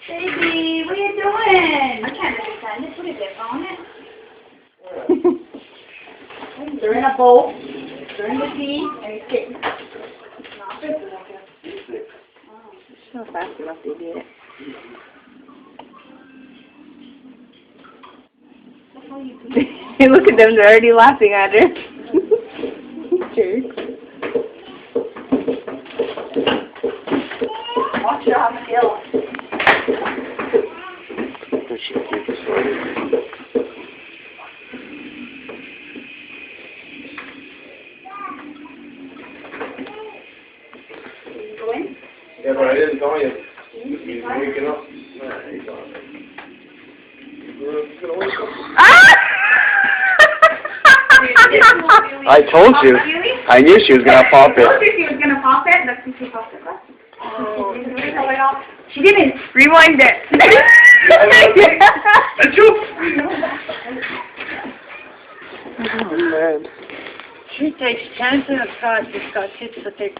Baby, what are you doing? I can't understand this. What is it, on it? They're in a bowl. They're in the sea, and it's getting. So fast enough they did it. Hey, look at them, they're already laughing at her. Jerks. Watch her on the hill. Go in? Yeah, but I didn't tell you. He's waking up. He's on. I told you. I knew she was going to pop it. I told you she was going to pop it. Let's see if she popped it. Oh. She didn't. Rewind it. Oh, man. She takes chances and tries to cut it, so take